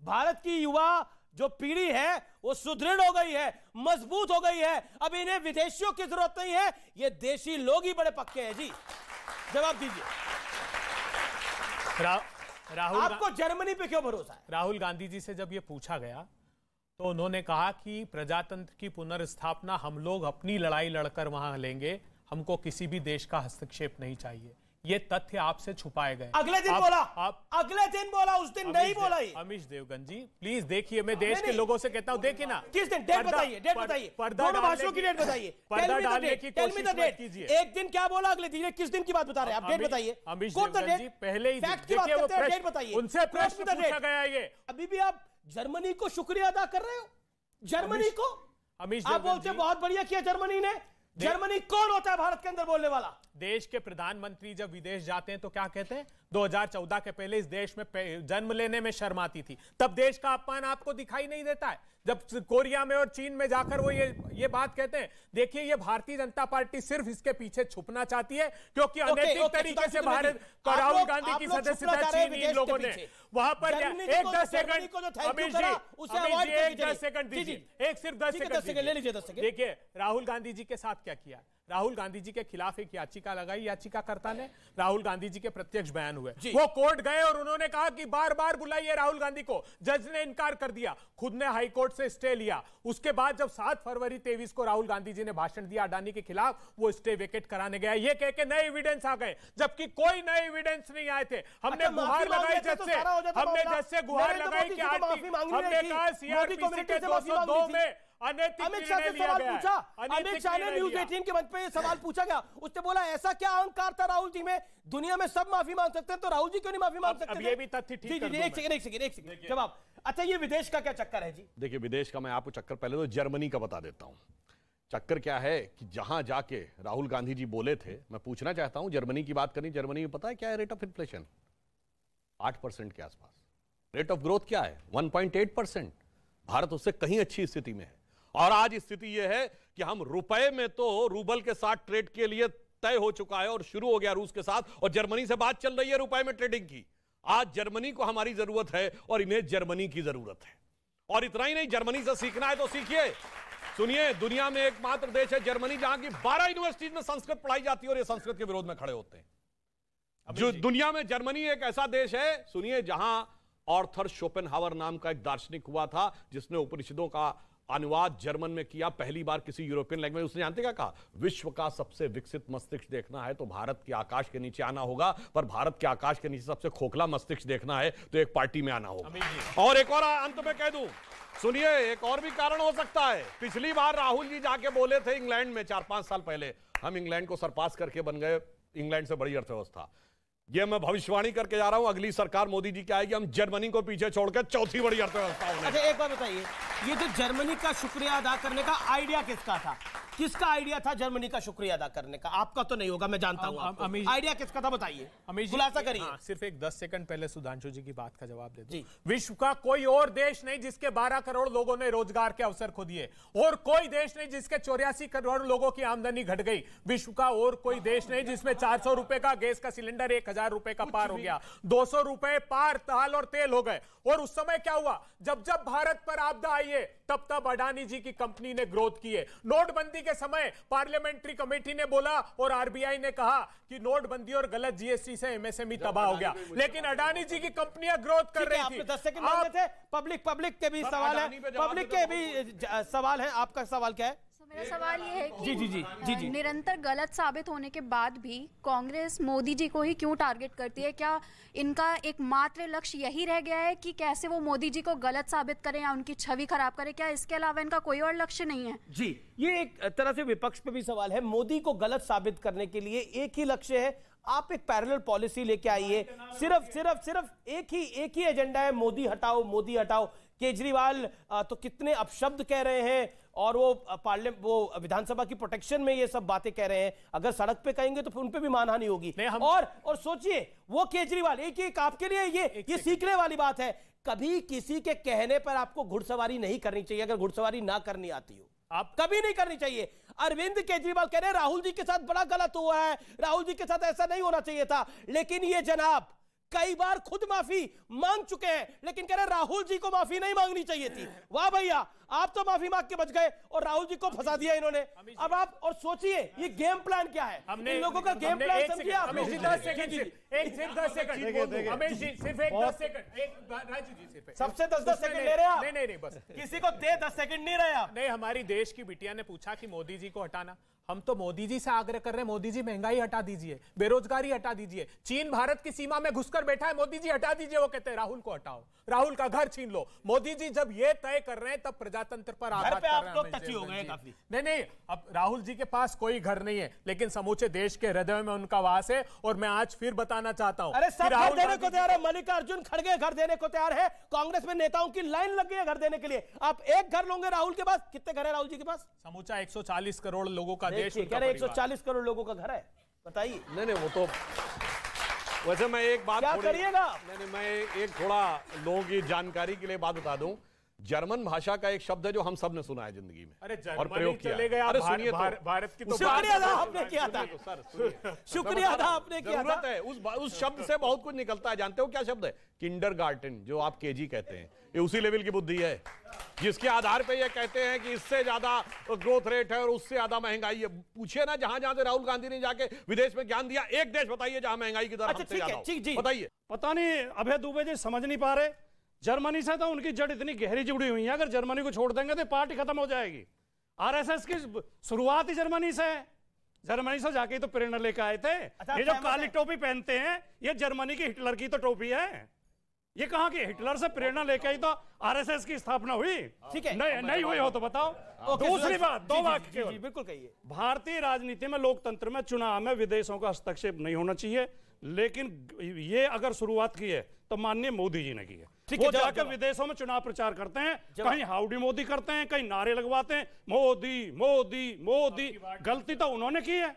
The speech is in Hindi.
भारत की युवा जो पीढ़ी है वो सुदृढ़ हो गई है, मजबूत हो गई है। अब इन्हें विदेशियों की जरूरत नहीं है, ये देशी लोग ही बड़े पक्के हैं। जी जवाब दीजिए। राहुल, आपको जर्मनी पे क्यों भरोसा है? राहुल गांधी जी से जब ये पूछा गया तो उन्होंने कहा कि प्रजातंत्र की पुनर्स्थापना हम लोग अपनी लड़ाई लड़कर वहां लेंगे, हमको किसी भी देश का हस्तक्षेप नहीं चाहिए। ये तथ्य आपसे छुपाए गए। अगले दिन बोला, अगले दिन बोला, उस दिन नहीं बोला। अमीश देवगन जी प्लीज देखिए, मैं देश के लोगों से कहता हूं, देखिए ना। किस दिन? डेट बताइए, डेट बताइए, दोनों भाषणों की डेट बताइए। पर्दा डालने की कोशिश मत कीजिए। एक दिन क्या बोला, अगले दिन किस दिन की बात बता रहे हैं आप? डेट बताइए। अमीश देवगन जी पहले ही देखिए वो डेट बताइए, उनसे प्रश्न पूछा गया। ये अभी भी आप जर्मनी को शुक्रिया अदा कर रहे हो? जर्मनी को अमीश आप बोलते बहुत बढ़िया किया जर्मनी ने। जर्मनी कौन होता है भारत के अंदर बोलने वाला? देश के प्रधानमंत्री जब विदेश जाते हैं तो क्या कहते हैं? 2014 के पहले इस देश में जन्म लेने में शर्म आती थी, तब देश का अपमान आपको दिखाई नहीं देता है? जब कोरिया में और चीन में जाकर वो ये बात कहते हैं। देखिए, ये भारतीय जनता पार्टी सिर्फ इसके पीछे छुपना चाहती है, क्योंकि अनैतिक तरीके से भारत को राहुल गांधी की सदस्यता छीन इन लोगों ने। वहां पर एक 10 सेकंड अमीश जी, एक 10 सेकंड दीजिए, एक सिर्फ 10 सेकंड ले लीजिए। 10 सेकंड देखिए राहुल गांधी जी के साथ क्या किया। राहुल गांधी जी के खिलाफ एक याचिका लगाई, याचिकाकर्ता ने। राहुल गांधी जी के प्रत्यक्ष बयान हुए, वो कोर्ट गए और उन्होंने कहा कि बार बार बुलाइए राहुल गांधी को। जज ने इनकार कर दिया, खुद ने हाई कोर्ट से स्टे लिया। उसके बाद जब 7 फरवरी 23 को राहुल गांधी जी ने भाषण दिया अडानी के खिलाफ, वो स्टे वेकेट कराने गया, ये कह के नए एविडेंस आ गए, जबकि कोई नए एविडेंस नहीं आए थे। हमने गुहार लगाई जज से, हमने जज से गुहार लगाई कि हमने कहा सीआरपीसी के 202 में अमित शाह से सवाल पूछा। अमित शाह ने न्यूज 18 के मंच पे सवाल पूछा गया, उसने बोला ऐसा क्या अहंकार था राहुल जी में, दुनिया में सब माफी मांग सकते हैं तो राहुल जी क्यों नहीं माफी मांग सकते? अब ये भी तथ्य ठीक कर दूं मैं। एक सेकंड जवाब। अच्छा, ये विदेश का क्या चक्कर है जी? देखिए, विदेश का मैं आपको चक्कर पहले तो जर्मनी का बता देता हूं। चक्कर क्या है कि जहां जाके राहुल गांधी जी बोले थे, मैं पूछना चाहता हूं, जर्मनी की बात करनी। जर्मनी में पता है क्या है रेट ऑफ इन्फ्लेशन? 8% के आसपास। रेट ऑफ ग्रोथ क्या है? 1.8%। भारत उससे कहीं अच्छी स्थिति में है। और आज स्थिति यह है कि हम रुपए में तो रूबल के साथ ट्रेड के लिए तय हो चुका है और शुरू हो गया रूस के साथ, और जर्मनी से बात चल रही है रुपए में ट्रेडिंग की। आज जर्मनी को हमारी जरूरत है और इन्हें जर्मनी की जरूरत है। और इतना ही नहीं, जर्मनी से सीखना है तो सीखिए। सुनिए, दुनिया में एकमात्र देश है जर्मनी जहां की 12 यूनिवर्सिटीज में संस्कृत पढ़ाई जाती है और ये संस्कृत के विरोध में खड़े होते हैं। जो दुनिया में जर्मनी एक ऐसा देश है, सुनिए, जहां आर्थर शोपेनहावर नाम का एक दार्शनिक हुआ था जिसने उपनिषदों का अनुवाद जर्मन में किया पहली बार किसी यूरोपियन लैंग्वेज। उसने जानते क्या कहा? विश्व का सबसे विकसित मस्तिष्क देखना है तो भारत के आकाश के नीचे आना होगा, पर भारत के आकाश के नीचे सबसे खोखला मस्तिष्क देखना है तो एक पार्टी में आना होगा। और एक और अंत में कह दूं, सुनिए, एक और भी कारण हो सकता है। पिछली बार राहुल जी जाके बोले थे इंग्लैंड में 4-5 साल पहले, हम इंग्लैंड को सरपास करके बन गए इंग्लैंड से बड़ी अर्थव्यवस्था। ये मैं भविष्यवाणी करके जा रहा हूं, अगली सरकार मोदी जी की आएगी, हम जर्मनी को पीछे छोड़कर चौथी बड़ी अर्थव्यवस्था होगी। अच्छा, एक बात बताइए, ये जो जर्मनी का शुक्रिया अदा करने का आइडिया किसका था? किसका आइडिया था जर्मनी का शुक्रिया अदा करने का? आपका तो नहीं होगा, मैं जानता हूं। आइडिया किसका था बताइए, खुलासा करिए। सिर्फ एक 10 सेकंड पहले सुधांशु जी की बात का जवाब दे दो। विश्व का कोई और देश नहीं जिसके 12 करोड़ लोगों ने रोजगार के अवसर खो दिए, और कोई देश नहीं जिसके 84 करोड़ लोगों की आमदनी घट गई। विश्व का और कोई देश नहीं जिसमें 400 रुपए का गैस का सिलेंडर 1000 रुपए का पार हो गया, 200 रुपए पार दाल और तेल हो गए। और उस समय क्या हुआ? जब जब भारत पर आपदा आई है तब तब अडानी जी की कंपनी ने ग्रोथ की है। नोटबंदी के समय पार्लियामेंट्री कमेटी ने बोला और आरबीआई ने कहा कि नोटबंदी और गलत जीएसटी से एमएसएमई तबाह हो गया, लेकिन अडानी जी की कंपनियां ग्रोथ कर रही थी। 10 सेकंड मांगे थे। पब्लिक के भी सवाल है, पब्लिक के भी सवाल है। आपका सवाल क्या है? मेरा सवाल ये है कि जी। निरंतर गलत साबित होने के बाद भी कांग्रेस मोदी जी को ही क्यों टारगेट करती है? क्या इनका एकमात्र लक्ष्य यही रह गया है कि कैसे वो मोदी जी को गलत साबित करें या उनकी छवि खराब करें? क्या इसके अलावा इनका कोई और लक्ष्य नहीं है? जी, ये एक तरह से विपक्ष पे भी सवाल है। मोदी को गलत साबित करने के लिए एक ही लक्ष्य है, आप एक पैरेलल पॉलिसी लेके आइए। सिर्फ एक ही एजेंडा है, मोदी हटाओ, मोदी हटाओ। केजरीवाल तो कितने अपशब्द कह रहे हैं और वो विधानसभा की प्रोटेक्शन में ये सब बातें कह रहे हैं। अगर सड़क पे कहेंगे तो फिर उन पे भी मानहानि होगी। और सोचिए, वो केजरीवाल एक आपके लिए ये सीखने वाली बात है, कभी किसी के कहने पर आपको घुड़सवारी नहीं करनी चाहिए। अगर घुड़सवारी ना करनी आती हो, आप कभी नहीं करनी चाहिए। अरविंद केजरीवाल कह रहे हैं राहुल जी के साथ बड़ा गलत हुआ है, राहुल जी के साथ ऐसा नहीं होना चाहिए था, लेकिन ये जनाब कई बार खुद माफी मांग चुके हैं, लेकिन कह रहे राहुल जी को माफी नहीं मांगनी चाहिए थी। वाह भैया, आप तो माफी मांग के बच गए और राहुल जी को फंसा दिया इन्होंने। अब आप और सोचिए ये गेम प्लान क्या है, इन लोगों का गेम प्लान समझिए आप। अमीश जी 10 सेकंड, सिर्फ 10 सेकंड, अमीश जी सिर्फ 10 सेकंड, राजू जी सिर्फ सबसे 10 सेकंड ले रहे हैं आप। नहीं बस किसी को दे 10 सेकंड नहीं रहे आप। नहीं, हमारी देश की बिटिया ने पूछा कि मोदी जी को हटाना, हम तो मोदी जी से आग्रह कर रहे हैं, मोदी जी महंगाई हटा दीजिए, बेरोजगारी हटा दीजिए, चीन भारत की सीमा में घुसकर बैठा है, मोदी जी हटा दीजिए। वो कहते हैं राहुल को हटाओ, राहुल का घर छीन लो। मोदी जी जब ये तय कर रहे हैं तब प्रजातंत्र पर आघात कर रहे हैं। आप लोग टची हो गए काफी। नहीं, अब राहुल जी के पास कोई घर नहीं है, लेकिन समूचे देश के हृदय में उनका वास है। और मैं आज फिर बताना चाहता हूं, अरे सब घर देने को तैयार है, मल्लिकार्जुन खड़गे घर देने को तैयार है, कांग्रेस में नेताओं की लाइन लग गई है घर देने के लिए। आप एक घर लोगे राहुल के पास, कितने घर है राहुल जी के पास? समूचा 140 करोड़ लोगों का देश, 140 करोड़ लोगों का घर है, बताइए। नहीं वो तो वैसे मैं एक बात क्या करिएगा? नहीं मैं एक थोड़ा लोगों की जानकारी के लिए बात बता दूं। जर्मन भाषा का एक शब्द है जो हम सब ने सुना है जिंदगी में, अरे और प्रयोग किया। चले गए। अरे सुनिए, भारत की तो शुक्रिया था आपने किया था, शुक्रिया था आपने किया था। है उस शब्द से बहुत कुछ निकलता है। जानते हो क्या शब्द है? किंडरगार्टन, जो आप केजी कहते हैं, ये उसी लेवल की बुद्धि है जिसके आधार पे ये कहते हैं कि इससे ज्यादा ग्रोथ रेट है और उससे ज्यादा महंगाई है। पूछिए ना जहां जहां से राहुल गांधी ने जाके विदेश में ज्ञान दिया, एक देश बताइए जहां महंगाई की दर हमसे ज्यादा हो। बताइए। पता नहीं अभय दुबे जी समझ नहीं पा रहे, जर्मनी से तो उनकी जड़ इतनी गहरी जुड़ी हुई है, अगर जर्मनी को छोड़ देंगे तो पार्टी खत्म हो जाएगी। आरएसएस की शुरुआत ही जर्मनी से है, जर्मनी से जाके तो प्रेरणा लेकर आए थे। ये जो काली टोपी पहनते हैं ये जर्मनी की हिटलर की तो टोपी है। ये कहां की? हिटलर से प्रेरणा लेकर ही तो आरएसएस की स्थापना हुई। ठीक है, नहीं हुई हो तो बताओ। दूसरी बात, दो वाक्य बिल्कुल कहिए। भारतीय राजनीति में, लोकतंत्र में, चुनाव में विदेशों का हस्तक्षेप नहीं होना चाहिए, लेकिन ये अगर शुरुआत की है तो माननीय मोदी जी ने की है। वो जाकर विदेशों में चुनाव प्रचार करते हैं, कहीं हाउडी मोदी करते हैं, कहीं नारे लगवाते हैं, मोदी मोदी मोदी। गलती तो उन्होंने की है।